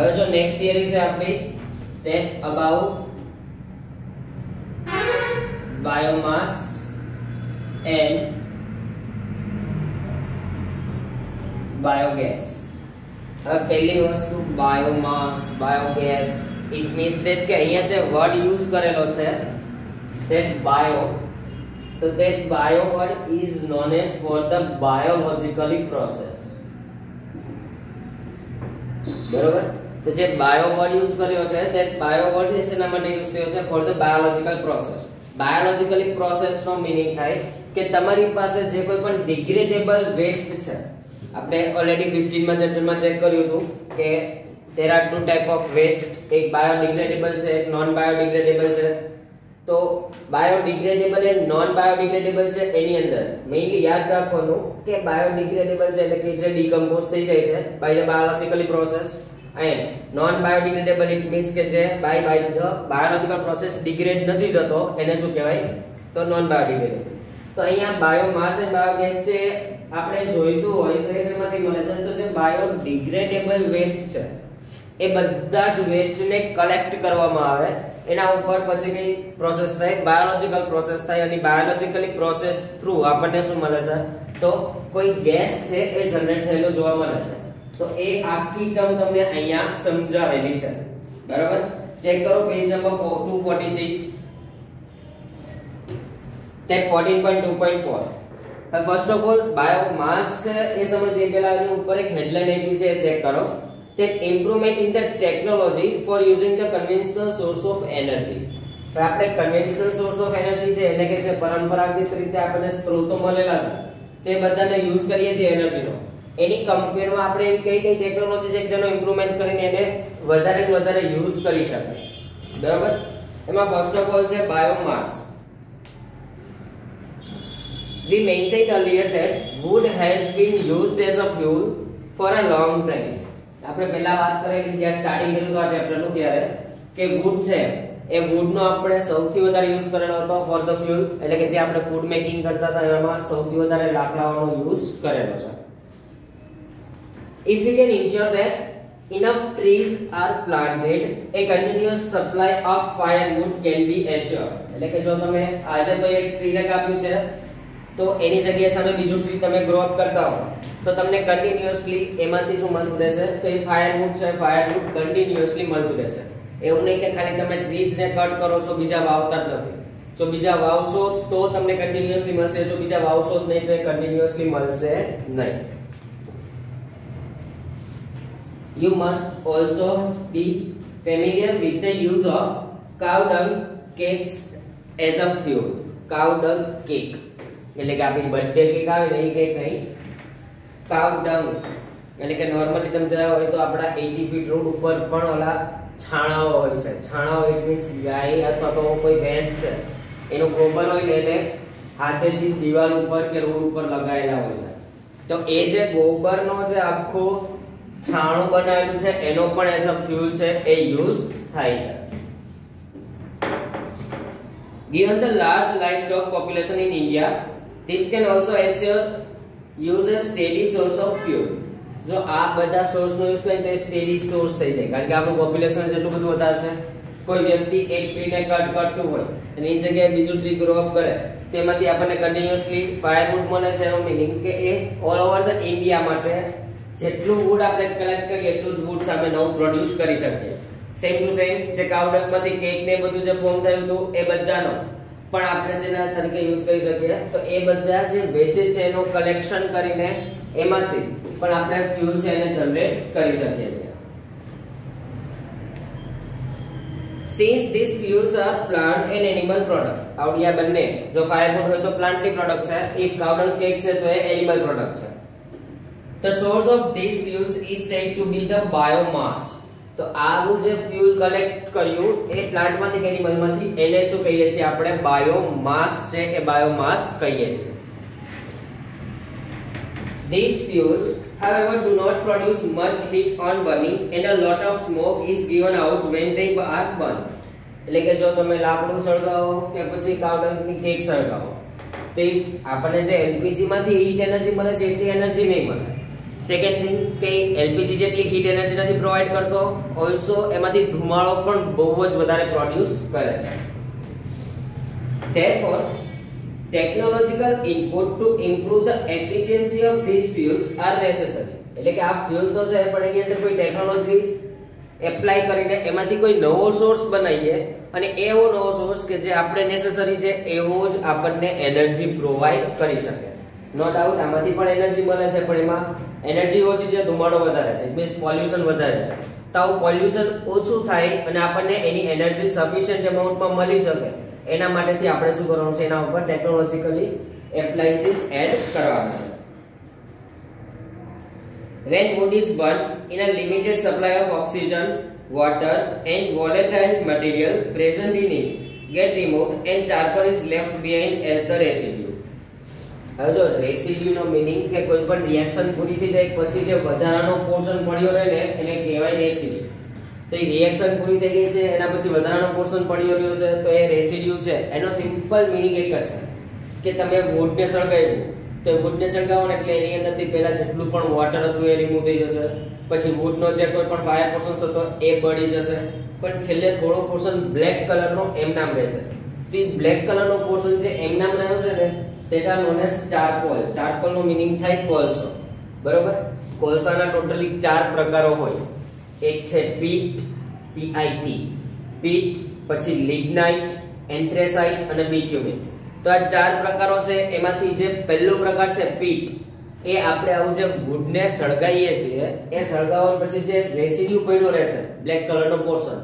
હવે જો next theory છે આપણી that about biomass and biogas. હવે પહેલી વસ્તુ biomass biogas it means that કે અહીંયા જે વર્ડ યુઝ કરેલો છે that bio, so that bio word is known as for the biologically process. બરોબર, તો જે બાયો વર્ડ યુઝ કર્યો છે that બાયો વર્ડ એ શેના માટે યુઝ થયો છે for the biological process. Biologically process નો મીનિંગ થાય કે તમારી પાસે જે કોઈ પણ ડિગ્રેડેબલ વેસ્ટ છે, આપણે ઓલરેડી 15 માં ચેપ્ટરમાં ચેક કર્યું હતું કે there are two type of waste, એક બાયોડિગ્રેડેબલ છે, એક નોન બાયોડિગ્રેડેબલ છે. તો બાયોડિગ્રેડેબલ અને નોન બાયોડિગ્રેડેબલ છે એની અંદર મેઇનલી યાદ રાખવાનું કે બાયોડિગ્રેડેબલ છે એટલે કે જે ડિકમ્પોઝ થઈ જાય છે by the biologically process, and non biodegradable it means કે જે by the biological process degrade નથી થતો એને શું કહેવાય, તો નોન બાયોડિગ્રેડેબલ. તો અહીંયા બાયોમાસ અને બાયોગેસ છે આપણે જોઈતું હોય તો એ શેમાંથી મળે છે, તો જે બાયોડિગ્રેડેબલ વેસ્ટ છે એ બધા જ વેસ્ટને કલેક્ટ કરવામાં આવે, એના ઉપર પછી કઈ પ્રોસેસ થાય, બાયોલોજિકલ પ્રોસેસ થાય, અને બાયોલોજિકલી પ્રોસેસ થ્રુ આપણને શું મળે છે, તો કોઈ ગેસ છે એ જનરેટ થયેલો જોવા મળે છે. તો એ આખી ટર્મ તમને અહીંયા સમજાવેલી છે. બરાબર, ચેક કરો page number 246 that 14.2.4. First of all biomass છે એ સમજીએ પહેલા એની ઉપર એક હેડલાઇન આપી છે, ચેક કરો. that improvement in the technology for using the conventional source of energy. તો આપણે કન્વેન્શનલ સોર્સ ઓફ એનર્જી છે એટલે કે જે પરંપરાગત રીતે આપણને સ્ત્રોતો મળેલા છે તે બધાને યુઝ કરીએ છીએ એનર્જીનો, એની કમ્પેરમાં આપણે એવી કઈ ટેકનોલોજી છે જેનો ઇમ્પ્રુવમેન્ટ કરીને એને વધારે ને વધારે યુઝ કરી શકાય. બરાબર, એમાં ફર્સ્ટ ઓફ ઓલ છે biomass. We mentioned earlier that wood has been used as a fuel for a long time. આપણે પહેલા વાત કરેલી જ્યારે સ્ટાર્ટિંગ કર્યું તો આ ચેપ્ટરનું ત્યારે કે વુડ છે એ વુડનો આપણે સૌથી વધારે યુઝ કરેલો હતો ફોર ધ ફ્યુલ, એટલે કે જે આપણે ફૂડ મેકિંગ કરતા હતા એમાં સૌથી વધારે લાકડાઓનો યુઝ કરેલો છે. If we can ensure that enough trees are planted, a continuous supply of firewood can be assured. એટલે કે જો તમે આજે તો એક ટ્રીને કાપ્યું છે તો એની જગ્યાએ સામે બીજું ટ્રી તમે ગ્રો અપ કરતા હો તો તમને કન્ટિન્યુઅસલી એમાંથી શું મળતું રહેશે, તો એ ફાયરવુડ છે, ફાયરવુડ કન્ટિન્યુઅસલી મળતું રહેશે. એવું નહીં કે ખાલી તમે ટ્રીઝ ને કટ કરો છો બીજા વાવતા જ નથી. જો બીજા વાવશો તો તમને કન્ટિન્યુઅસલી મળશે, જો બીજા વાવશો જ નહીં તો એ કન્ટિન્યુઅસલી મળશે નહીં. You must also be familiar with the use of cow dung cakes as a fuel. Cow dung cake એટલે કે આપણી બર્થડે કેક આવે ને એ કેક નહીં, કાઉ ડંગ એટલે કે નોર્મલી તમે જોયા હોય તો આપડા 80 ફીટ રોડ ઉપર પણ ઓલા છાણાઓ હોય છે. છાણાઓ ઇટ મીન્સ ગાય અથવા તો કોઈ ભેંસ છે એનું ગોબર હોય ને એટલે હાથેથી દીવાલ ઉપર કે રોડ ઉપર લગાવેલા હોય છે. તો એ જે ગોબરનો જે આખો છાણું બનાવેલું છે એનો પણ એઝ અ ફ્યુલ છે એ યુઝ થાય છે. Given the large livestock population in India, this can also assure use a steady source of fuel. જો આ બધા સોર્સ નો યુઝ કરીએ તો સ્ટેડી સોર્સ થઈ જાય, કારણ કે આપણું પોપ્યુલેશન જેટલું બધું વધારે છે, કોઈ વ્યક્તિ એક ટ્રીને કટ કરતું હોય અને એ જગ્યાએ બીજું ટ્રી ગ્રો અપ કરે તો એમાંથી આપણને કન્ટિન્યુઅસલી ફાયરવુડ મળે છે. એનો મીનિંગ કે એ ઓલ ઓવર ધ ઇન્ડિયા માટે જેટલું વુડ આપણે કલેક્ટ કરીએ એટલું જ વુડ સામે નવું પ્રોડ્યુસ કરી શકીએ. સેમ ટુ સેમ જે કાઉડંગમાંથી કેક ને બધું જે ફોર્મ થયું હતું એ બધાનો પણ આપણે શેના તરીકે યુઝ કરી શકીએ, તો એ બધા જે વેસ્ટેજ છે એનું કલેક્શન કરીને એમાંથી પણ આપણે ફ્યુલ છે એને જનરેટ કરી શકીએ છીએ. Since these fuels are plant and animal product, આવડિયા બંને, જો ફાયરવુડ હોય તો પ્લાન્ટની પ્રોડક્ટ છે, if cow dung cake છે તો એ એનિમલ પ્રોડક્ટ છે. The source of these fuels is said to be the biomass. તો આવું જે ફ્યુલ કલેક્ટ કર્યું એ પ્લાન્ટમાંથી કે એનિમલમાંથી એને શું કહીએ છીએ આપણે, બાયોમાસ છે એ બાયોમાસ કહીએ છીએ. These fuels however do not produce much heat on burning and a lot of smoke is given out when they are burned. એટલે કે જો તમે લાકડું સળગાવો કે પછી કાવડંગની કેક સળગાવો તો આપણને જે એલપીજી માંથી હીટ એનર્જી મળે છે એટલી એનર્જી નહીં મળે. સેકન્ડ થિંગ કે એલપીજી જેટલી હીટ એનર્જી નથી પ્રોવાઈડ કરતો, ઓલસો એમાંથી ધુમાડો પણ બહુ જ વધારે પ્રોડ્યુસ કરે છે. Therefore, technological input to improve the efficiency of these fuels are necessary. એટલે કે આ ફ્યુઅલ તો છે પણ એની અંદર કોઈ ટેકનોલોજી એપ્લાય કરીને એમાંથી કોઈ નવો સોર્સ બનાવીએ અને એવો નવો સોર્સ કે જે આપણે નેસેસરી છે એવો જ આપણને એનર્જી પ્રોવાઈડ કરી શકે. નો ડાઉટ આમાંથી પણ એનર્જી મળે છે પણ એમાં એનર્જી ઓછી છે, ધુમાડો વધારે છે, મીન્સ પોલ્યુશન વધારે છે. તો આવું પોલ્યુશન ઓછું થાય અને આપણને એની એનર્જી સફિશિયન્ટ એમાઉન્ટમાં મળી શકે એના માટેથી આપણે શું કરવાનું છે, એના ઉપર ટેકનોલોજીકલી એપ્લાયન્સીસ એડ કરવાના છે. When wood is burnt in a limited supply of oxygen, water and volatile material present in it get removed and charcoal is left behind as the residue. હવે જો રેસિડ્યુ નો meaning કે કોઈ પણ reaction પૂરી થઈ જાય પછી જે વધારાનો પોર્શન પડ્યો રહે ને એને કહેવાય રેસિડ્યુ. તો એ રિએક્શન પૂરી થઈ ગઈ છે એના પછી વધારાનો પોર્શન પડ્યો રહ્યો છે તો એ રેસિડ્યુ છે. એનો સિમ્પલ મીનિંગ એક જ છે કે તમે વુડ ને સળગાવ્યું તો વુડ ને સળગાવો ને એટલે એની અંદરથી પહેલા જેટલું પણ વોટર હતું એ રિમૂવ થઈ જશે, પછી વુડ નો જે કોઈ પણ ફાયર પોર્શન હતો એ બળી જશે, પણ છેલ્લે થોડો પોર્શન બ્લેક કલરનો એમનામ રહેશે. તો એ બ્લેક કલરનો પોર્શન જે એમનામ રહ્યો છે ને તેટા નોન એઝ ચારકોલ. ચારકોલ નો મીનિંગ થાય કોલસો. બરોબર? કોલસાના ટોટલી 4 પ્રકારો હોય. એક છે પીટ, PIT, પીટ, પછી લિગ્નાઇટ, એન્થ્રેસાઇટ અને બિટ્યુમિન. તો આ 4 પ્રકારો છે. એમાંથી જે પહેલો પ્રકાર છે પીટ, એ આપણે આવું જે વુડને સળગાવીએ છીએ એ સળગાવવા પછી જે રેસિડ્યુ પડ્યો રહે છે બ્લેક કલરનો પોર્શન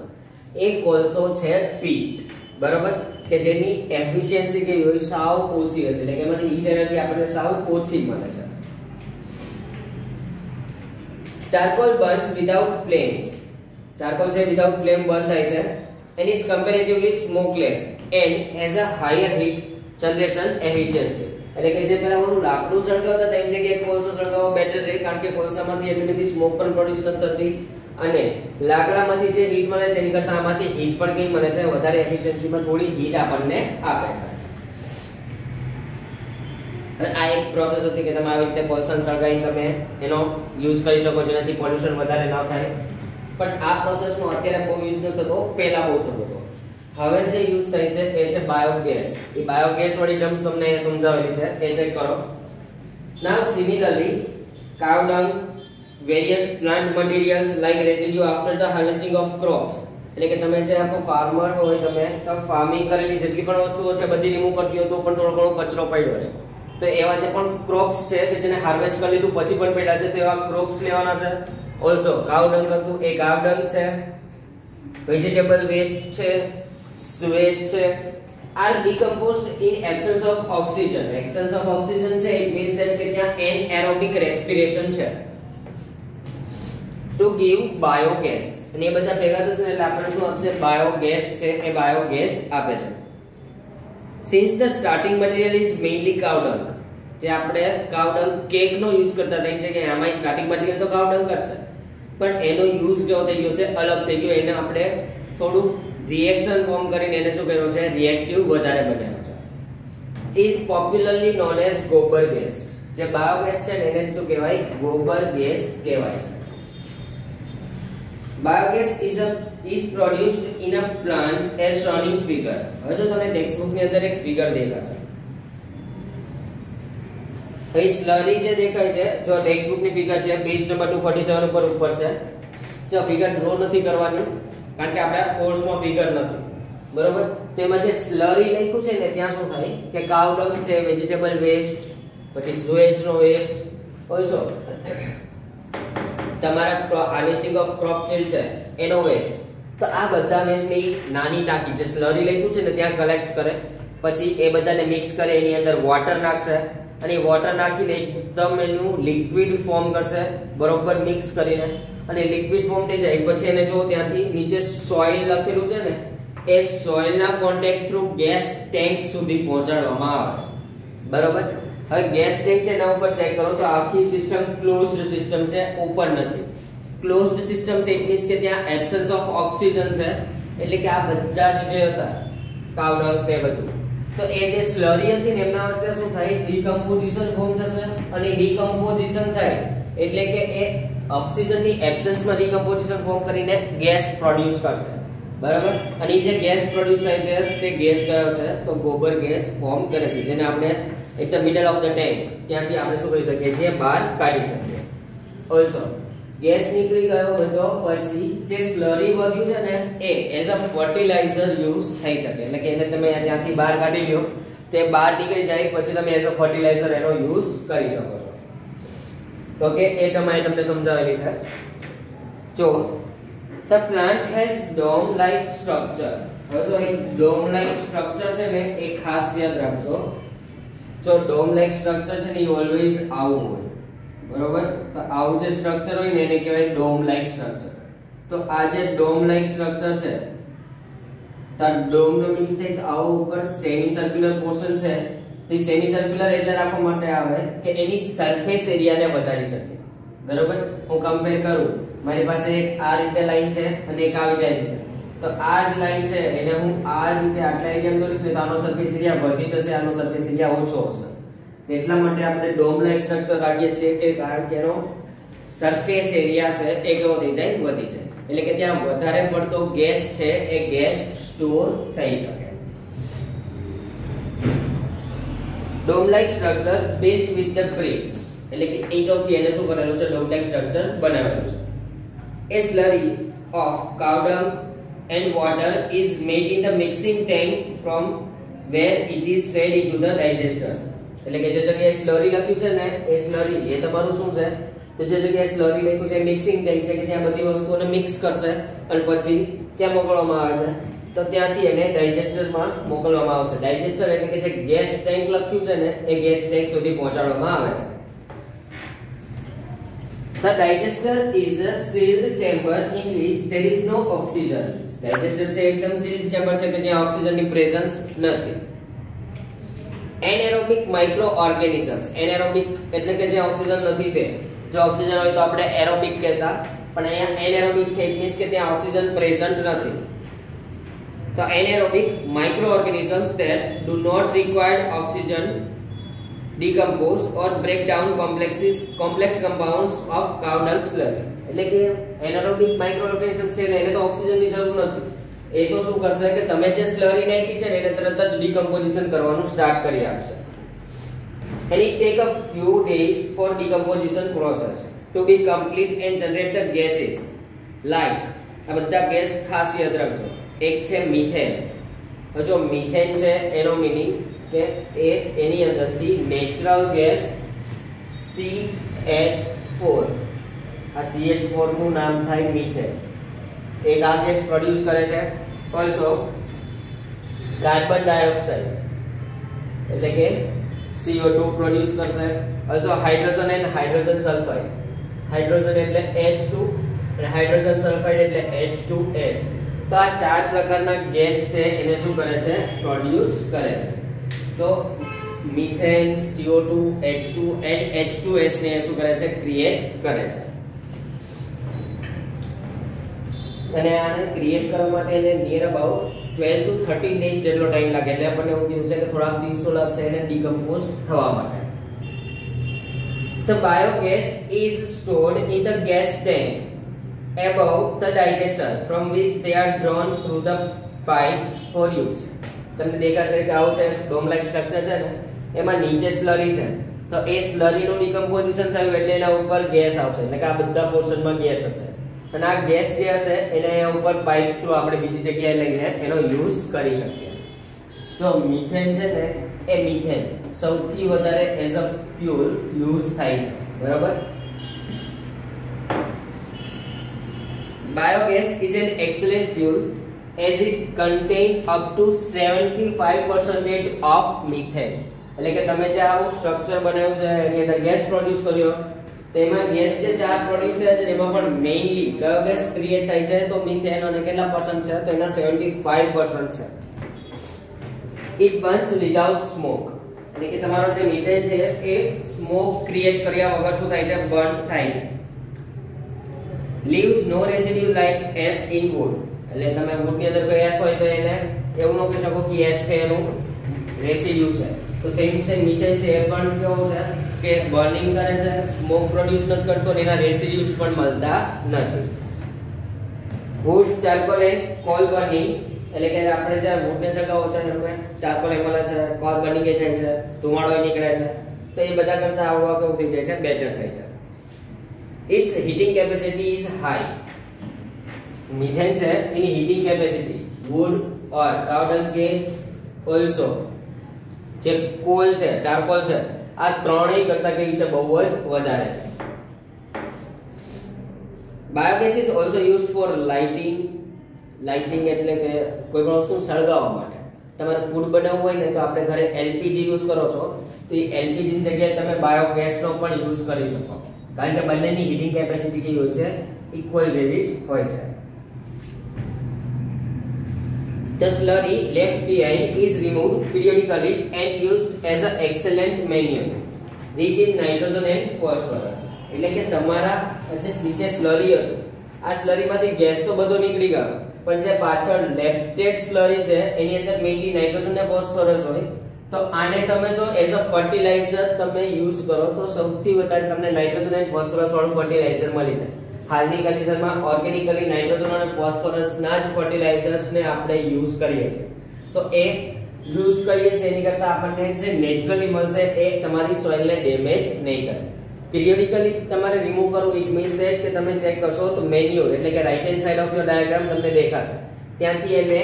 એ કોલસો છે પીટ. બરોબર? કે જેની એફિશિયન્સી કે હોય સાવ ઓછી હશે, એટલે કે એમાંથી હીટ એનર્જી આપણને સાવ ઓછી મળે છે. Charcoal burns without flames. Charcoal છે વિધાઉટ ફ્લેમ બર્ન થાય છે and is comparatively smokeless and has a higher heat generation efficiency. એટલે કે જે પેલા ઓલું લાકડું સળગાવતા તેની જગ્યાએ કોલસો સળગાવવો બેટર રહે, કારણ કે કોલસામાંથી એટલી બધી સ્મોક પણ પ્રોડ્યુસ નથી થતી અને લાકડામાંથી જે હીટ મળે છે એની કરતા આમાંથી હીટ પણ કઈ મળે છે, વધારે એફિશિયન્સીમાં થોડી હીટ આપણને આપે છે. આ એક પ્રોસેસ હતી કે તમે આવી રીતે કોલસા સળગાવીને તમે એનો યુઝ કરી શકો જેનાથી પોલ્યુશન વધારે ન થાય. પણ આ પ્રોસેસનો અત્યારે બહુ યુઝ ન થતો, પહેલા બહુ થતો હતો. હવે જે યુઝ થાય છે એ છે બાયોગેસ. એ બાયોગેસ વાળી ટર્મ્સ તમને સમજાવેલી છે, એ ચેક કરો. નાઉ similarly cow dung, various plant materials like residue after the harvesting of crops. એટલે કે તમે જે આખો ફાર્મર હોય, તમે તો ફાર્મિંગ કરેલી જેટલી પણ વસ્તુઓ છે બધી રિમૂવ કરતી હોય તો પણ થોડો ઘણો કચરો પડ્યો રહે. તો એવા જે પણ ક્રોપ્સ છે કે જેને હાર્વેસ્ટ કરી લીધું પછી પણ પડ્યા છે તો એવા ક્રોપ્સ લેવાના છે. ઓલસો કાઉ ડંગ હતું એ કાઉ ડંગ છે, વેજીટેબલ વેસ્ટ છે, સ્વેજ છે, are decomposed in absence of oxygen. Absence of oxygen છે ઇટ મીન્સ ધેટ કે ત્યાં એનએરોબિક રેસ્પિરેશન છે ટુ ગીવ બાયોગેસ. અને એ બધા ભેગા થશે એટલે આપણે શું આપશે? બાયોગેસ છે, એ બાયોગેસ આપે છે. Since the starting material is mainly cow dung, જે આપણે cow dung કેક નો યુઝ કરતા થઈ છે કે આમાં સ્ટાર્ટિંગ મટીરીયલ તો cow dung જ છે, પણ એનો યુઝ કેવો થઈ ગયો છે? અલગ થઈ ગયો. એને આપણે થોડું રિએક્શન ફોર્મ કરીને એને શું કર્યું છે? રિએક્ટિવ વધારે બનાવ્યો છે. Is popularly known as ગોબર ગેસ. જે બાયોગેસ છે ને એને શું કહેવાય? ગોબર ગેસ કહેવાય છે. Biogas is produced in a plant as shown in figure. હવે જો તમને ટેક્સ્ટ બુક ની અંદર એક ફિગર દેખાશે, અહીં સ્લરી જે દેખાય છે, જો ટેક્સ્ટ બુક ની ફિગર છે પેજ નંબર 247 ઉપર છે. જો ફિગર ડ્રો નથી કરવાની કારણ કે આપણા કોર્સમાં ફિગર નથી. બરોબર? તો એમાં જે સ્લરી લખ્યું છે ને ત્યાં શું થાય કે કાઉ ડંગ છે, વેજીટેબલ વેસ્ટ, પછી સ્વેજ નો વેસ્ટ, ઓલસો તમારા હાર્વેસ્ટિંગ ઓફ ક્રોપ ફિલ્ડ છે એનો વેસ્ટ. તો આ બધા વેસ્ટની નાની ટાંકી જે સ્લરી લખ્યું છે ને ત્યાં કલેક્ટ કરે, પછી એ બધાને મિક્સ કરે, એની અંદર વોટર નાખશે અને વોટર નાખીને એકદમ એનું લિક્વિડ ફોર્મ કરશે બરોબર મિક્સ કરીને. અને લિક્વિડ ફોર્મ થઈ જાય પછી એને જો ત્યાંથી નીચે સોઇલ લખેલું છે ને એ સોઇલના કોન્ટેક્ટ થ્રુ ગેસ ટેન્ક સુધી પહોંચાડવામાં આવે. બરોબર? હવે ગેસ ટેન્ક છે એના ઉપર ચેક કરો તો આખી સિસ્ટમ ક્લોઝડ સિસ્ટમ છે, ઓપન નથી. ક્લોઝડ સિસ્ટમ છે ઇટ મીન્સ કે ત્યાં એબ્સન્સ ઓફ ઓક્સિજન છે, એટલે કે આ બધા જ જે હતા કાઉ ડંગ ને બધું, તો એ જે સ્લરી હતી ને એમના વચ્ચે શું થાય? ડીકમ્પોઝિશન ફોર્મ થશે અને ડીકમ્પોઝિશન થાય એટલે કે એ ઓક્સિજનની એબ્સન્સમાં ડીકમ્પોઝિશન ફોર્મ કરીને ગેસ પ્રોડ્યુસ કરશે, બરાબર. અને જે ગેસ પ્રોડ્યુસ થાય છે તે ગેસ કયો છે તો ગોબર ગેસ ફોર્મ કરે છે, જેને આપણે એક the middle of the tank ત્યાંથી આપણે શું કરી શકીએ છીએ, બહાર કાઢી શકીએ. ઓલ્સો ગેસ નીકળી ગયો બધો પછી જે સ્લરી વધ્યું છે ને એ એઝ અ ફર્ટિલાઇઝર યુઝ થઈ શકે, એટલે કે એને તમે ત્યાંથી બહાર કાઢી લ્યો, તે બહાર નીકળી જાય પછી તમે એઝ અ ફર્ટિલાઇઝર એનો યુઝ કરી શકો છો. ઓકે, એ તમને સમજાવેલી છે. જો the plant has dome like structure. હવે જો એક dome like structure છે ને એ ખાસ યાદ રાખજો. જો dome like structure છે ને એ ઓલવેઝ આવું હોય, બરોબર. તો આવું જે સ્ટ્રક્ચર હોય ને એને કહેવાય dome like structure. તો આ જે dome like structure છે તો dome નો મીનિંગ થાય કે આવું ઉપર સેમી સર્ક્યુલર પોર્શન છે. તો એ સેમી સર્ક્યુલર એટલે રાખવા માટે આવે કે એની સરફેસ એરિયાને વધારી શકે, બરોબર. હું કમ્પેર કરું, મારી પાસે એક આ રીતે લાઈન છે અને એક આવી લાઈન છે. તો આ જ લાઈન છે એને હું આ રીતે આટલા એરિયામાં દોરીશ ને તો આનો સરફેસ એરિયા વધી જશે, આનો સરફેસ એરિયા ઓછો હશે. એટલા માટે આપણે ડોમ લાઈક સ્ટ્રક્ચર રાખીએ છીએ કે કારણ કે એનો સરફેસ એરિયા છે એ કેવો થઈ જાય, વધી જાય, એટલે કે ત્યાં વધારે પડતો ગેસ છે એ ગેસ સ્ટોર થઈ શકે. Dome like structure built with the bricks, એટલે કે ઈંટોથી એને શું કરેલું છે, ડોમ લાઈક સ્ટ્રક્ચર બનાવેલું છે. A slurry of cow dung and water is made in the mixing tank from where it is fed into the digester. એટલે કે જે જગ્યાએ સ્લરી લખ્યું છે ને એ સ્લરી એ તમારું શું છે, તો જે જગ્યાએ સ્લરી લખ્યું છે મિક્સિંગ ટેન્ક છે કે ત્યાં બધી વસ્તુઓને મિક્સ કરશે અને પછી ક્યાં મોકલવામાં આવે છે, તો ત્યાંથી એને ડાયજેસ્ટરમાં મોકલવામાં આવશે. ડાયજેસ્ટર એટલે કે જે ગેસ ટેન્ક લખ્યું છે ને એ ગેસ ટેન્ક સુધી પહોંચાડવામાં આવે છે. The digester is a sealed chamber in which there is no oxygen. Digester છે એકદમ sealed chamber છે કે જ્યાં ઓક્સિજનની પ્રેઝન્સ નથી. Anaerobic microorganisms, anaerobic એટલે કે જ્યાં ઓક્સિજન નથી તે, જો ઓક્સિજન હોય તો આપણે એરોબિક કહેતા, પણ અહીંયા anaerobic છે it means કે ત્યાં ઓક્સિજન પ્રેઝન્ટ નથી. તો anaerobic microorganisms that do not require oxygen decompose or break down complex compounds of cow dung slurry. એટલે કે anaerobic microorganisms છે ને એને તો ઓક્સિજનની જરૂર નથી, એ તો શું કરશે કે તમે જે સ્લરી નાખી છે ને એને તરત જ ડિકમ્પોઝિશન કરવાનું સ્ટાર્ટ કરી આપશે. And it take a few days for decomposition process to be complete and generate the gases like, આ બધા ગેસ ખાસ યાદ રાખજો. એક છે મિથેન. જો મિથેન છે એનો મીનિંગ કે એ એની અંદરથી નેચરલ ગેસ CH4, આ CH4 નું નામ થાય મિથેન, એક આ ગેસ પ્રોડ્યુસ કરે છે. ઓલસો કાર્બન ડાયોક્સાઇડ એટલે કે CO2 પ્રોડ્યુસ કરશે. Also hydrogen and hydrogen sulphide, hydrogen એટલે H2 અને હાઇડ્રોજન સલ્ફાઇડ એટલે H2S. તો આ ચાર પ્રકારના ગેસ છે એને શું કરે છે, પ્રોડ્યુસ કરે છે. તો methane, CO2, H2 and H2S ને શું કરે છે, ક્રિએટ કરે છે. અને આને ક્રિએટ કરવા માટે એને નિયર અબાઉટ 12 to 13 ડેઝ જેટલો ટાઈમ લાગે, એટલે આપણને એવું કીધું છે કે થોડાક દિવસો લાગશે એને ડીકમ્પોઝ થવા માટે. The biogas is stored in the gas tank above the digester from which they are drawn through the pipes for use. તમને દેખાશે કે આવું છે ડોમ લાઈક સ્ટ્રક્ચર છે ને એમાં નીચે સ્લરી છે, તો એ સ્લરીનું ડીકમ્પોઝિશન થયું એટલે એના ઉપર ગેસ આવશે, એટલે કે આ બધા પોર્શનમાં ગેસ હશે અને આ ગેસ જે હશે એને અહીંયા ઉપર પાઇપ થ્રુ આપણે બીજી જગ્યાએ લઈને એનો યુઝ કરી શકીએ. જો મિથેન છે ને એ મિથેન સૌથી વધારે એઝ અ ફ્યુઅલ યુઝ થાય છે, બરાબર. Biogas is an excellent fuel as it contains up to 75% of methane. એટલે કે તમે જે આવું સ્ટ્રક્ચર બનાવ્યું છે એની અંદર ગેસ પ્રોડ્યુસ કર્યો, તેમાં ગેસ જે ચાર પ્રોડ્યુસ થયા છે એમાં પણ મેઇનલી કયો ગેસ ક્રિએટ થાય છે તો મિથેન, અને કેટલા પર્સન્ટ છે તો એના 75% છે. It burns without smoke, એટલે કે તમારો જે મિથેન છે એ સ્મોક ક્રિએટ કર્યા વગર શું થાય છે, બર્ન થાય છે. Leaves no residue like ash in wood, એટલે તમે wood ની અંદર કોઈ એશ હોય તો એને એવું ન કહી શકો કે એશ છે એનું રેસિડ્યુ છે. તો સેમ ટુ સેમ મિથેન છે એ પણ કેવો છે કે બર્નિંગ કરે છે, સ્મોક પ્રોડ્યુસ નથી કરતો અને એના રેસિડ્યુઝ પણ મળતા નથી. Wood, charcoal and coal burning એટલે કે આપણે જે વુડને સળગાવો ત્યારે ચારકોલ એ મળે છે, કોલ બર્નિંગ એ થાય છે, ધુમાડો નીકળે છે, તો એ બધા કરતા આવું કેવું થઈ જાય છે, બેટર થાય છે. Its heating capacity is high. Methane છે એની heating capacity wood or cow dung કે ઓલ્સો જે કોલ છે, ચારકોલ છે, આ ત્રણેય કરતા કેવી છે, બહુ જ વધારે છે. Biogas is also used four lighting. Lighting એટલે કે કોઈ પણ વસ્તુ સળગાવવા માટે. તમારે ફૂડ બનાવવું હોય ને તો આપણે ઘરે એલપીજી યુઝ કરો છો, તો એ એલપીજી ની જગ્યાએ તમે બાયોગેસનો પણ યુઝ કરી શકો, કારણ કે બંનેની હીટિંગ કેપેસિટી કેવી હોય છે, ઇક્વલ જેવી જ હોય છે. The slurry left behind is removed periodically and used as an excellent manure rich in nitrogen and phosphorus. એટલે કે તમારા જે નીચે સ્લરી હતું, આ સ્લરીમાંથી ગેસ તો બધો નીકળી ગયો, પણ જે પાછળ લેફ્ટેડ સ્લરી છે એની અંદર મેઇનલી નાઇટ્રોજન અને ફોસ્ફરસ હોય, તો આને તમે જો એઝ અ ફર્ટિલાઇઝર તમે યુઝ કરો તો સૌથી વધારે તમને નાઇટ્રોજન અને ફોસ્ફરસ વાળું ફર્ટિલાઇઝર મળી જાય. હાલની કન્ડિશનમાં ઓર્ગેનિકલી નાઇટ્રોજન અને ફોસ્ફરસના જ ફર્ટિલાઇઝર્સને આપણે યુઝ કરીએ છીએ, તો એ યુઝ કરીએ છીએ એની કરતાં આપણને જે નેચરલી મળશે એ તમારી સોઇલને ડેમેજ નહીં કરે. પીરિયોડિકલી તમારે રિમૂવ કરવું, ઇટ મીન્સ ધેટ કે તમે ચેક કરશો તો મેન્યુર એટલે કે right hand side of your diagram તમને દેખાશે, ત્યાંથી એને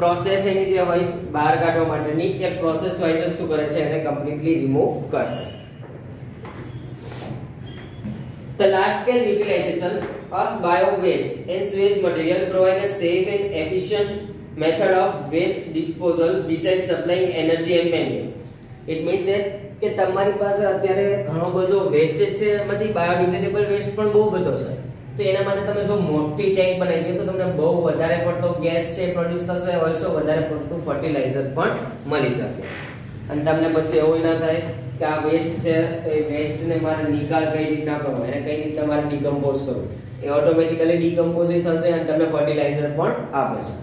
પ્રોસેસ એની જે હોય બહાર કાઢવા માટેની એ પ્રોસેસ વાઇઝ શું કરે છે, એને કમ્પ્લીટલી રિમૂવ કરશે. The large-scale utilization of bio-waste and sewage material provide a safe and efficient method of waste disposal besides supplying energy and manure. It means that કે તમારી પાસે અત્યારે ઘણો બધો વેસ્ટેજ છે, એમાંથી બાયોડિગ્રેડેબલ વેસ્ટ પણ બહુ બધો છે, તો એના માટે તમે જો મોટી ટેન્ક બનાવી દો તો તમને બહુ વધારે પડતો ગેસ છે પ્રોડ્યુસ થશે, ઓલસો વધારે પડતું ફર્ટિલાઇઝર પણ મળી શકે. અને તમને પછી એવું ના થાય કે આ વેસ્ટ છે તો એ વેસ્ટને મારે નિકાલ કઈ રીતના કરવો, એને કઈ રીતે મારે ડિકમ્પોઝ કરવું, એ ઓટોમેટિકલી ડિકમ્પોઝિંગ થશે અને તમને ફર્ટિલાઇઝર પણ આપે છે.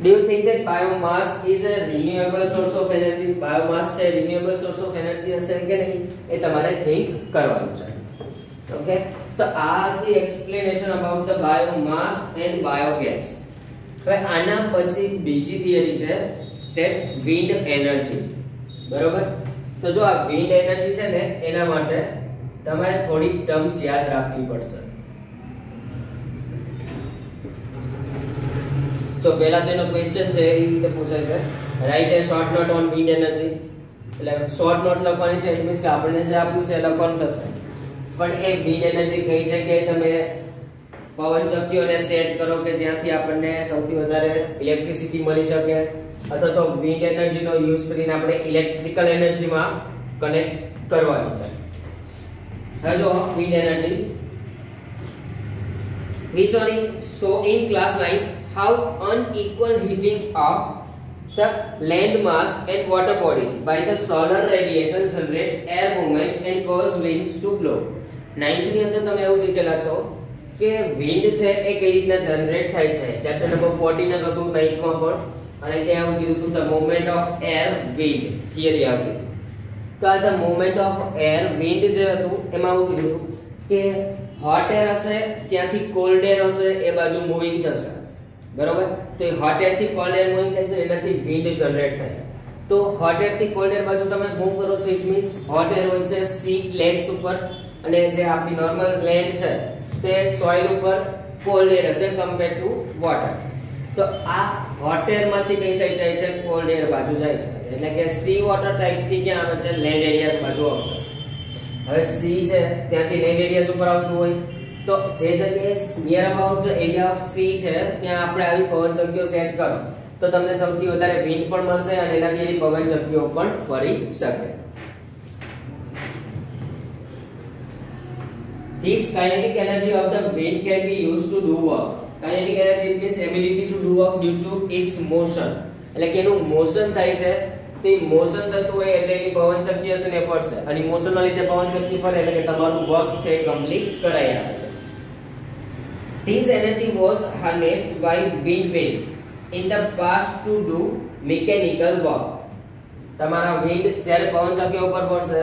Do you think that biomass is a renewable source of energy? Biomass છે renewable source of energy હશે કે નહીં એ તમારે થિંક કરવાનું છે. ઓકે, તો આ હતી explanation about the biomass and biogas. હવે આના પછી બીજી થિયરી છે that wind energy. બરોબર, તો જો આ wind energy છે ને એના માટે તમારે થોડી ટર્મ્સ યાદ રાખવી પડશે. તો પહેલા તેનો ક્વેશ્ચન છે એ રીતે પૂછાય છે, write a short note on wind energy. એટલે શોર્ટ નોટ લખવાની છે, એટલે કે આપણે જે આપ્યું છે એ લખવાનું થશે, પણ એ વિન્ડ એનર્જી કઈ છે કે તમે પવન ચક્કીઓને સેટ કરો કે જ્યાંથી આપણને સૌથી વધારે ઇલેક્ટ્રિસિટી મળી શકે, અથવા તો વિન્ડ એનર્જીનો યુઝ કરીને આપણે ઇલેક્ટ્રિકલ એનર્જીમાં કનેક્ટ કરવાની છે. હવે જો wind energy we saw in class 9 how unequal heating of the land mass and water bodies by the solar radiation generate air movement and cause winds to blow. 9th ની અંદર તમે એવું શીખેલા છો કે wind છે એ કઈ રીતના જનરેટ થાય છે. ચેપ્ટર નંબર 14 જ હતું 9th માં પણ, અને ત્યાં એવું કીધું હતું the movement of air wind theory આવતી. તો આ the movement of air wind જે હતું એમાં એવું કીધું કે હોટ એર હશે ત્યાંથી કોલ્ડ એર હશે એ બાજુ મૂવિંગ થશે. બરોબર, તો એ હોટ એર થી કોલ્ડ એર મૂવિંગ થાય છે, એનાથી વિન્ડ જનરેટ થાય. તો હોટ એર થી કોલ્ડ એર બાજુ તમે મૂવ કરો છો, ઇટ મીન્સ હોટ એર હોય છે સી લેન્ડ્સ ઉપર, અને જે આપણી નોર્મલ લેન્ડ છે તે સોઇલ ઉપર કોલ્ડ એર હશે કમ્પેર ટુ વોટર. તો આ હોટ એર માંથી કઈ સાઈડ જાય છે, કોલ્ડ એર બાજુ જાય છે, એટલે કે સી વોટર ટાઈપ થી ક્યાં આવે છે, લેન્ડ એરિયાસ બાજુ આવશે. હવે સી છે ત્યાંથી લેન્ડ એરિયાસ ઉપર આવતું હોય, તો જે જગ્યાએ near about the area of C છે ત્યાં આપણે આવી પવનચક્કીઓ સેટ કરો તો તમને સૌથી વધારે વિન્ડ પણ મળશે અને એનાથી એની પવનચક્કીઓ પણ ફરી શકે. This kinetic energy of the wind can be used to do work. Kinetic energy means ability to do work due to its motion. એટલે કે એનું મોશન થાય છે, તે મોશન થતું હોય એટલે એની પવનચક્કી હશે ને ફરશે, અને મોશનના લીધે પવનચક્કી ફરે એટલે કે તમારું વર્ક છે એ કમ્પ્લીટ કરાઈ આવે છે. This energy was harnessed by windmills in the past to do mechanical work. તમારા વિન્ડ જ્યારે પવનચક્કી ઉપર ફરશે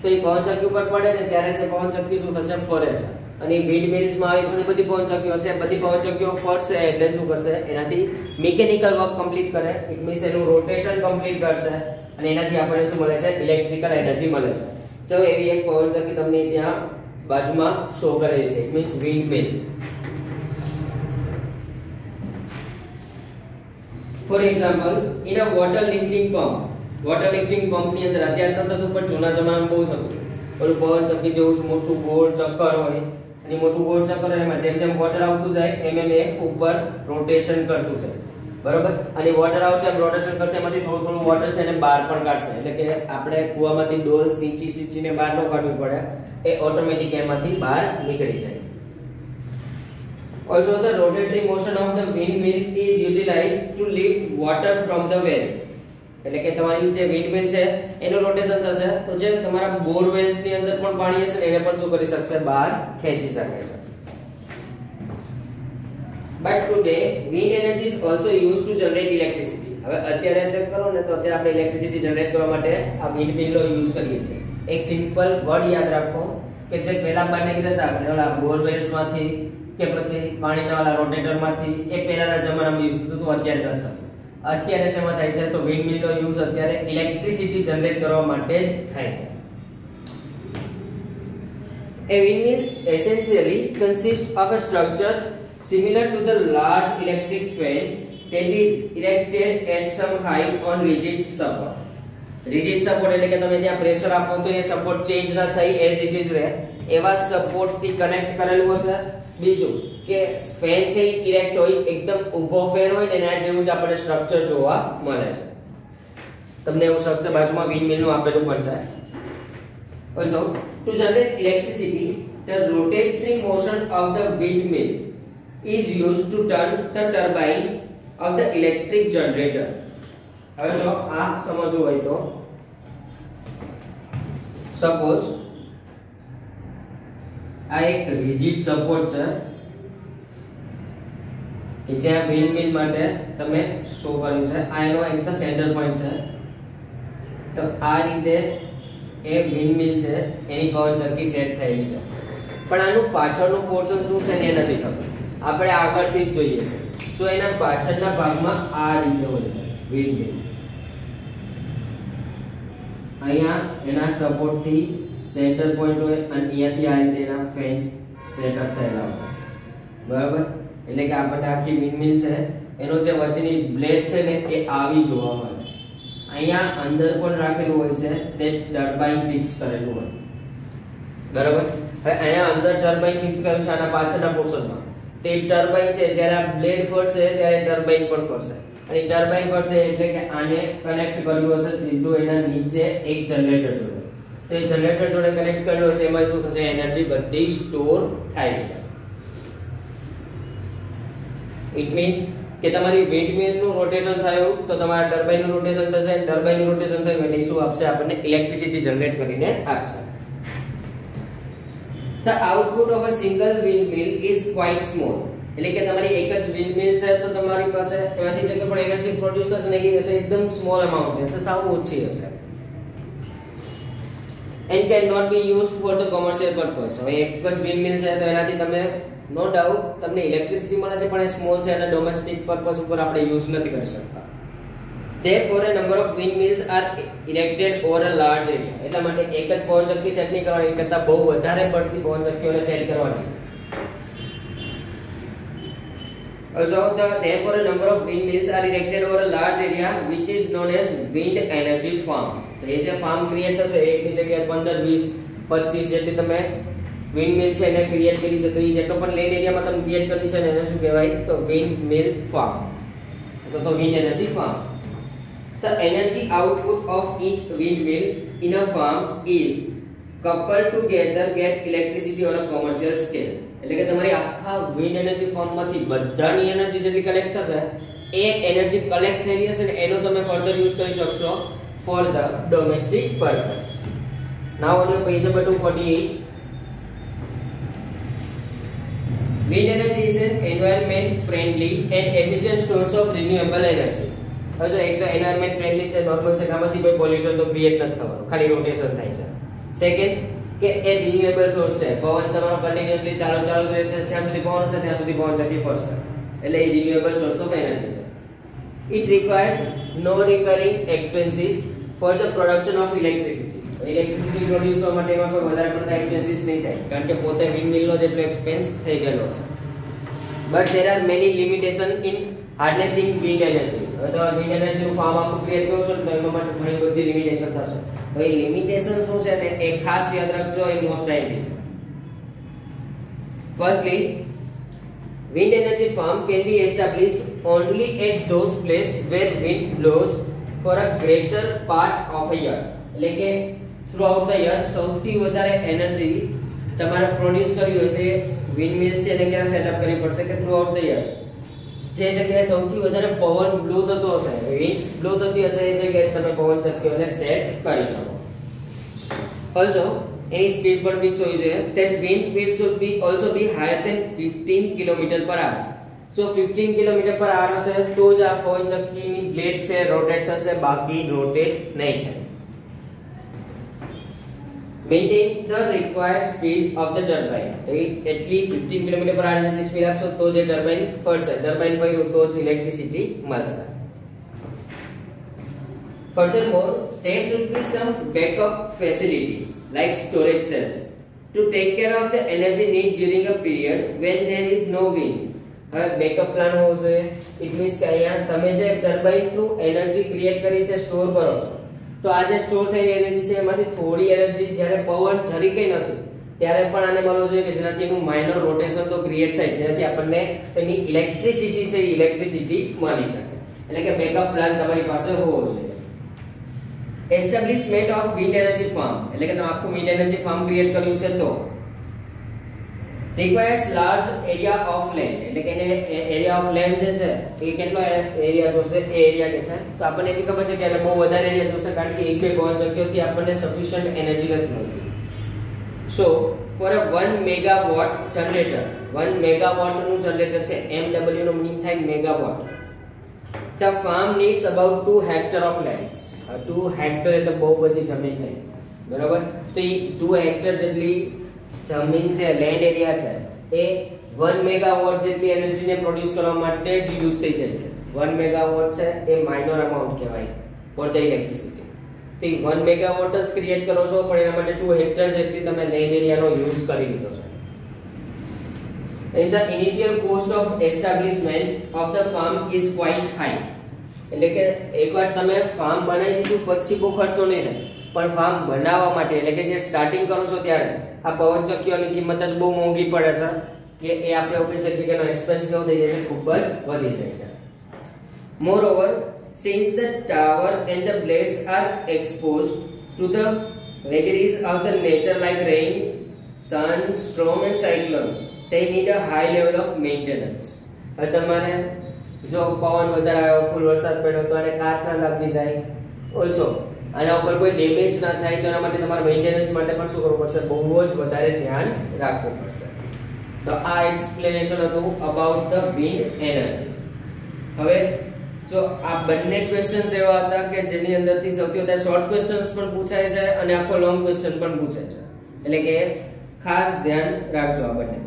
તો એ પવનચક્કી ઉપર પડે ને ત્યારે જે પવનચક્કી શું થશે ફરે છે અને વિન્ડ મિલ્સ માં આવી ઘણી બધી પવનચક્કીઓ છે બધી પવનચક્કીઓ ફરશે એટલે શું કરશે એનાથી મિકેનિકલ વર્ક કમ્પ્લીટ કરે ઇટ મીન્સ એનું રોટેશન કમ્પ્લીટ કરશે અને એનાથી આપણને શું મળે છે ઇલેક્ટ્રિકલ એનર્જી મળે છે જો એવી એક પવનચક્કી તમને ત્યાં બાજુમાં શો કરેલી છે it means windmill for example in a water lifting pump ની અંદર અત્યારે તો થતું પણ જૂના જમાનામાં બહુ થતું ઓલું પવનચક્કી જેવું જ મોટું ગોળ ચક્કર હોય અને મોટું ગોળ ચક્કર એમાં જેમ જેમ વોટર આવતું જાય એમ એ ઉપર રોટેશન કરતું જાય બરોબર અને વોટર આવશે એમ રોટેશન કરશે એમાંથી થોડું થોડું વોટર છે એને બહાર પણ કાઢશે એટલે કે આપણે કૂવામાંથી ડોલ સીંચીને બહાર ન કાઢવી પડે એ ઓટોમેટિક એમાંથી બહાર નીકળી જાય Also the rotatory motion of the windmill is utilized to lift water from the well એટલે કે તમારી જે વિન્ડમિલ છે એનું રોટેશન થશે તો જે તમારા બોરવેલ્સ ની અંદર પણ પાણી હશે એને પણ શું કરી શકશે બહાર ખેંચી શકે છે but today wind energy is also used to generate electricity હવે અત્યારે ચેક કરો ને તો અત્યારે આપણે ઇલેક્ટ્રિસિટી જનરેટ કરવા માટે આ વિન્ડમિલ નો યુઝ કરીએ છીએ એક સિમ્પલ વર્ડ યાદ રાખો કે જે પહેલા બંને કીધા હતા કે ઓલા બોરવેલ્સ માંથી કે પછી પાણીના વાળા રોટેટર માંથી એ પહેલાના જમાનામાં યુઝ થતું અત્યારે નથી થતું અત્યારે શેમાં થાય છે તો વિન્ડમિલ નો યુઝ અત્યારે ઇલેક્ટ્રિસિટી જનરેટ કરવા માટે જ થાય છે A windmill essentially consists of a structure similar to the large electric fan that is erected at some height on rigid support. Rigid support એટલે કે તમે ત્યાં પ્રેશર આપો તો એ સપોર્ટ ચેન્જ ના થઈ એઝ ઇટ ઇઝ રહે એવા સપોર્ટ થી કનેક્ટ કરેલું હશે બીજું કે ફેન છે ઇરેક્ટ હોય એકદમ ઊભો ફેન હોય ને એના જેવું જ આપણે સ્ટ્રક્ચર જોવા મળે છે તમને એવું સ્ટ્રક્ચર બાજુમાં વિન્ડમિલ નું આપેલું પણ છે also to generate electricity the rotatory motion of the windmill is used to turn the turbine of the electric generator હવે જો આ સમજવું હોય તો સપોઝ આ એક રિજિડ સપોર્ટ છે કે જ્યાં વિન્ડમિલ માટે તમે શો કર્યું છે આ એનો એક તો સેન્ટર પોઈન્ટ છે તો આ રીતે એ વિન્ડમિલ છે એની પવનચક્કી સેટ થયેલી છે પણ આનું પાછળનું પોર્શન શું છે એ નથી ખબર આપણે આગળથી જ જોઈએ છે તો એના પાછળના ભાગમાં આ રીતે હોય છે વિન્ડમિલ અહીંયા એના સપોર્ટથી સેન્ટર પોઈન્ટ હોય અને અહીંયાથી આ રીતે એના ફેન્સ સેટઅપ થયેલા હોય બરાબર એટલે કે આપણને આખી વિન્ડમિલ છે એનો જે વચ્ચેની બ્લેડ છે ને એ આવી જોવા મળે અહીંયા અંદર પણ રાખેલું હોય છે તે ટર્બાઇન ફિક્સ કરેલું હોય બરાબર હવે અહીંયા અંદર ટર્બાઇન ફિક્સ કરેલું છે આના પાછળના પોર્શનમાં તે ટર્બાઇન છે જ્યારે આ બ્લેડ ફરશે ત્યારે ટર્બાઇન પણ ફરશે અને ટર્બાઇન ફરશે એટલે કે આને કનેક્ટ કર્યું હશે સીધું એના નીચે એક જનરેટર જોડે તો એ જનરેટર જોડે કનેક્ટ કર્યું હશે એમાં શું થશે એનર્જી બધી સ્ટોર થાય છે ઇટ મીન્સ કે તમારી વિન્ડમિલ નું રોટેશન થયું તો તમારા ટર્બાઇન નું રોટેશન થશે ટર્બાઇન નું રોટેશન થયું એટલે શું આપશે આપણને ઇલેક્ટ્રિસિટી જનરેટ કરીને આપશે The output of a single windmill is quite small એટલે કે તમારી એક જ વિન્ડમિલ છે તો તમારી પાસે એમાંથી જે પણ એનર્જી પ્રોડ્યુસ થશે ને એ હશે એકદમ સ્મોલ અમાઉન્ટ હશે સાવ ઓછી હશે and cannot be used for the commercial purpose હવે એક જ વિન્ડમિલ છે તો એનાથી તમે નો ડાઉટ તમને ઇલેક્ટ્રિસિટી મળે છે પણ એ સ્મોલ છે અને ડોમેસ્ટિક પર્પસ ઉપર આપણે યુઝ નથી કરી શકતા therefore a number of windmills are erected over a large area એટલા માટે એક જ પવનચક્કી સેટ નહીં કરવાની કરતા બહુ વધારે પડતી પવનચક્કીઓને સેટ કરવાની also therefore a number of windmills are erected over a large area which is known as wind energy farm તો એ જે ફાર્મ ક્રિએટ થશે એકની જગ્યાએ 15 20 25 જેટલી તમે વિન્ડમિલ છે એને ક્રિએટ કરી છે તો એ જેટલો પણ લેન્ડ એરિયામાં તમે ક્રિએટ કરી છે ને એને શું કહેવાય તો વિન્ડમિલ ફાર્મ તો wind energy farm the energy output of each windmill in a farm is coupled together get electricity on a commercial scale એટલે કે તમારી આખા વિન્ડ એનર્જી ફાર્મમાંથી બધાની એનર્જી જેટલી કલેક્ટ થશે એ એનર્જી કલેક્ટ થયેલી હશે ને એનો તમે ફર્ધર યુઝ કરી શકશો for the domestic purpose now on your page number 248 wind energy is an environment friendly and efficient source of renewable energy હવે જો એક તો એન્વાયરમેન્ટ ફ્રેન્ડલી છે નોર્મલ છે આમાંથી કોઈ પોલ્યુશન તો ક્રિએટ નથી થવાનું ખાલી રોટેશન થાય છે સેકન્ડ કે એ રિન્યુએબલ સોર્સ છે, પવન તમારો કન્ટિન્યુઅસલી ચાલુ જ રહેશે, જ્યાં સુધી પવન હશે ત્યાં સુધી પવન ચક્કી ફરશે, એટલે એ રિન્યુએબલ સોર્સ ઓફ એનર્જી છે. It requires no recurring expenses for the production of electricity. Electricity produce કરવા માટે એમાં કોઈ વધારે પડતા એક્સપેન્સીસ નહીં થાય, કારણ કે પોતે વિન્ડમિલ નો જેટલો એક્સપેન્સ થઈ ગયેલો છે. But there are many limitations in harnessing wind energy. હવે તો વિન્ડ એનર્જી નું ફાર્મ આખું ક્રિએટ કરો છો તો એમાં માટે ઘણી બધી લિમિટેશન થશે. હવે લિમિટેશન શું છે ને એ ખાસ યાદ રાખજો, એ મોસ્ટ ટાઈમલી છે. Firstly, wind energy farm can be established only at those places where wind blows for a greater part of a year. એટલે કે throughout the year સૌથી વધારે એનર્જી તમારે પ્રોડ્યુસ કરવી હોય તો વિન્ડ મિલ્સ છે એને ક્યાં સેટઅપ કરવી પડશે કે થ્રુઆઉટ ધ યર જે જગ્યાએ સૌથી વધારે પવન બ્લો થતો હશે, વિન્ડ્સ બ્લો થતી હશે, એ જગ્યાએ તમે પવન ચક્કીઓને સેટ કરી શકો. ઓલ્સો એની સ્પીડ પણ ફિક્સ હોવી જોઈએ. that wind speed should be also be higher than 15 km/h. so 15 km/h હશે તો જ આ પવન ચક્કીની બ્લેડ છે રોટેટ થશે, બાકી રોટેટ નહીં થાય. Maintain the required speed of the turbine. તો એટલી 15 km/h જેટલી સ્પીડ આપશો તો જે ટર્બાઇન ફરશે, ટર્બાઇન ફર્યું તો જ ઇલેક્ટ્રિસિટી મળશે. Furthermore, there should be some backup facilities like storage cells to take care of the energy need during a period when there is no wind. હવે બેકઅપ પ્લાન હોવો જોઈએ. ઇટ મીન્સ કે અહીંયા તમે જે ટર્બાઇન થ્રુ એનર્જી ક્રિએટ કરી છે, store કરો છો, તો આ જે સ્ટોર થયેલી એનર્જી છે એમાંથી થોડી એનર્જી જ્યારે પવન જરી કઈ નથી ત્યારે પણ આને મળવો જોઈએ કે જેનાથી એનું માઇનર રોટેશન તો ક્રિએટ થાય, જેનાથી આપણને એની ઇલેક્ટ્રિસિટી છે ઇલેક્ટ્રિસિટી મળી શકે. એટલે કે બેકઅપ પ્લાન તમારી પાસે હોવો જોઈએ. Establishment of wind energy farm, એટલે કે તમે આખું વિન્ડ એનર્જી ફાર્મ ક્રિએટ કર્યું છે તો requires large area of land. એટલે કે એને એરિયા ઓફ લેન્ડ જે છે એ કેટલો એરિયા જોશે, એ એરિયા કે છે તો આપણને એટલી ખબર છે કે એટલે બહુ વધારે એરિયા જોશે, કારણ કે એક બે પવન ચક્કીઓથી આપણને સફિશિયન્ટ એનર્જી નથી મળતી. So for a 1 megawatt generator, 1 megawatt નું જનરેટર છે, MW નો મીનિંગ થાય megawatt. The farm needs about 2 hectare of lands. 2 hectare એટલે બહુ બધી જમીન થઈ, બરાબર? તો એ 2 હેક્ટર જેટલી જમીન છે, લેન્ડ એરિયા છે, એ 1 મેગાવોટ જેટલી એનર્જીને પ્રોડ્યુસ કરવા માટે જ યુઝ થઈ જાય છે. 1 મેગાવોટ છે એ માઇનર અમાઉન્ટ કહેવાય ફોર ધ ઇલેક્ટ્રિસિટી. તો 1 મેગાવોટ જ ક્રિએટ કરો છો, પણ એના માટે 2 હેક્ટર જેટલી તમે લેન્ડ એરિયાનો યુઝ કરી લીધો છે. And the initial cost of establishment of the farm is quite high. એટલે કે એકવાર તમે ફાર્મ બનાવી દીધું પછી બહુ ખર્ચો નહીં થાય, પણ ફાર્મ બનાવવા માટે એટલે કે જે સ્ટાર્ટિંગ કરો છો ત્યારે આ પવન ચક્કીઓની કિંમત જ બહુ મોંઘી પડે છે, કે એ આપણે કહી શકીએ કે એનો એક્સપેન્સ કેવો થઈ જાય છે, ખૂબ જ વધી જાય છે. Moreover, since the tower and the blades are exposed to the vagaries of the nature like rain, sun, storm and cyclone, they need a high level of maintenance. હવે તમારે જો પવન વધારે આવ્યો, ફૂલ વરસાદ પડ્યો તો આને કાટ ના લાગી જાય, ઓલ્સો આના ઉપર કોઈ ડેમેજ ના થાય, તો એના માટે તમારે મેન્ટેનન્સ માટે પણ શું કરવું પડશે, બહુ જ વધારે ધ્યાન રાખવું પડશે. તો આ એક્સપ્લેનેશન હતું અબાઉટ ધ વિન્ડ એનર્જી. હવે જો આ બંને ક્વેશ્ચન્સ એવા હતા કે જેની અંદરથી સૌથી વધારે શોર્ટ ક્વેશ્ચન્સ પણ પૂછાય છે અને આખો લોંગ ક્વેશ્ચન પણ પૂછાય છે, એટલે કે ખાસ ધ્યાન રાખજો આ બંને.